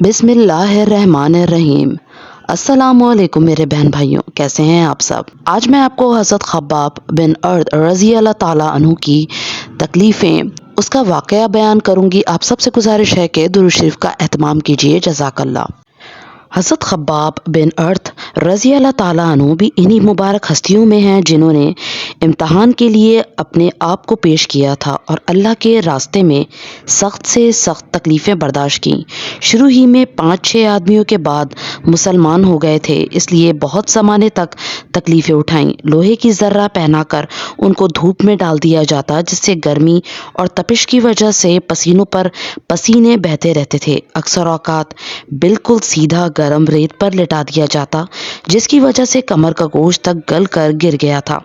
बिस्मिल्लाहिर्रहमानिर्रहीम। अस्सलामुअलैकुम मेरे बहन भाइयों, कैसे हैं आप सब। आज मैं आपको हज़रत खब्बाब बिन अर्द रज़ी अल्लाह ताला अन्हु की तकलीफ़ें, उसका वाक़या बयान करूँगी। आप सबसे गुजारिश है कि दुरूद शरीफ का एहतमाम कीजिए। जज़ाकल्लाह। हज़रत खब्बाब बिन अर्द रज़ी अल्लाह ताला अन्हु भी इन्हीं मुबारक हस्तियों में हैं जिन्होंने इम्तहान के लिए अपने आप को पेश किया था और अल्लाह के रास्ते में सख्त से सख्त तकलीफ़ें बर्दाश्त की। शुरू ही में 5-6 आदमियों के बाद मुसलमान हो गए थे, इसलिए बहुत ज़माने तक तकलीफ़ें उठाईं। लोहे की ज़र्रा पहनाकर उनको धूप में डाल दिया जाता, जिससे गर्मी और तपिश की वजह से पसीनों पर पसीने बहते रहते थे। अक्सर औक़ात बिल्कुल सीधा गरम रेत पर लिटा दिया जाता, जिसकी वजह से कमर का गोश्त तक गल कर गिर गया था।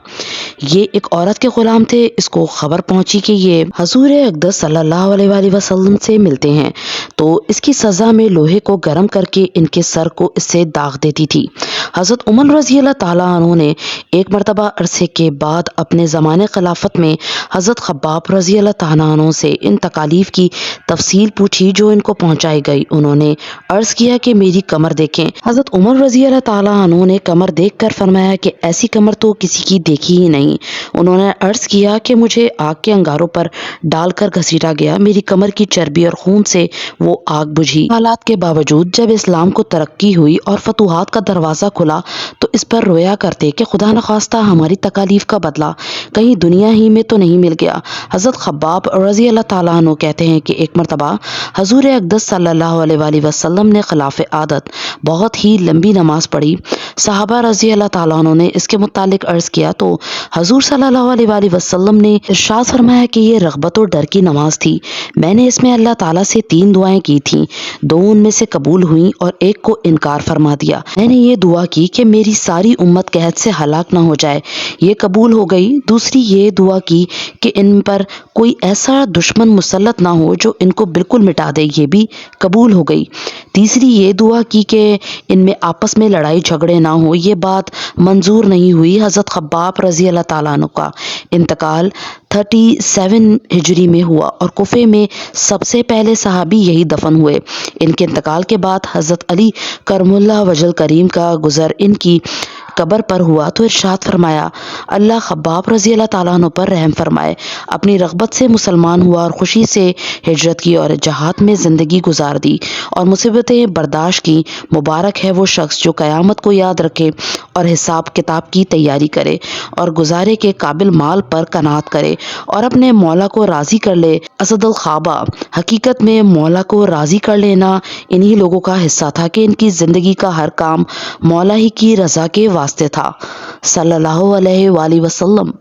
ये एक औरत के गुलाम थे। इसको खबर पहुंची कि ये हजूर अक़दस सल्लल्लाहु अलैहि वसल्लम से मिलते हैं, तो इसकी सज़ा में लोहे को गर्म करके इनके सर को इससे दाग देती थी। हज़रत उमर रज़ी अल्लाह ताला अन्हु ने एक मरतबा अरसे के बाद अपने ज़माने खिलाफत में हज़रत खब्बाब रज़ी अल्लाह ताला अन्हु से इन तकालीफ की तफसील पूछी जो इनको पहुंचाई गई। उन्होंने अर्ज़ किया कि मेरी कमर देखें। हज़रत उमर रज़ी अल्लाह ताला अन्हु ने कमर देखकर फरमाया कि ऐसी कमर तो किसी की देखी ही नहीं। उन्होंने अर्ज़ किया कि मुझे आग के अंगारों पर डालकर घसीटा गया, मेरी कमर की चर्बी और खून से वो आग बुझी। हालात के बावजूद जब इस्लाम को तरक्की हुई और फतूहात का दरवाज़ा खुला तो इस पर रोया करते कि खुदा न खास्ता हमारी तकालीफ का बदला कहीं दुनिया ही में तो नहीं मिल गया। हज़रत खब्बाब रज़ी अल्लाह ताला अन्हु कहते हैं कि एक मरतबा हजूर अक़दस सल्लल्लाहु अलैहि वसल्लम ने खिलाफ आदत बहुत ही लंबी नमाज पढ़ी। सहाबा रज़ी अल्लाह ताला अन्हु ने इसके मुतालिक अर्ज़ किया तो हजूर सल्लल्लाहु अलैहि वसल्लम ने इरशाद फरमाया कि ये रग़बत और डर की नमाज थी। मैंने इसमें अल्लाह ताला से 3 दुआएं की थीं, 2 उनमें से कबूल हुई और एक को इनकार फरमा दिया। मैंने ये दुआ की कि मेरी सारी उम्मत कहत से हलाक न हो जाए, ये कबूल हो गई। दूसरी ये दुआ की कि इन पर कोई ऐसा दुश्मन मुसल्लत ना हो जो इनको बिल्कुल मिटा दे, ये भी कबूल हो गई। तीसरी ये दुआ की कि इनमें आपस में लड़ाई झगड़े ना हो, ये बात मंजूर नहीं हुई। हज़रत खब्बाब रज़ी अल्लाह ताला अन्हु का इंतकाल 37 हिजरी में हुआ और कुफे में सबसे पहले सहाबी यही दफन हुए। इनके इंतकाल के बाद हज़रत अली करमुल्लाह वजल करीम का गुज़र इनकी कब्र पर हुआ तो इरशाद फरमाया, अल्लाह खब्बाब रज़ी अल्लाह ताला अन्हु पर रहम फरमाए। अपनी रग़बत से मुसलमान हुआ और खुशी से हिजरत की और जहाद में ज़िंदगी गुजार दी और मुसीबतें बर्दाश्त की। मुबारक है वो शख्स जो क़यामत को याद रखे और हिसाब किताब की तैयारी करे और गुजारे के काबिल माल पर कनात करे और अपने मौला को राज़ी कर ले। असदुल ख़ाबा, हकीकत में मौला को राज़ी कर लेना इन्हीं लोगों का हिस्सा था कि इनकी ज़िंदगी का हर काम मौला ही की रज़ा के वास्ते था। सल्लल्लाहु अलैहि वसल्लम।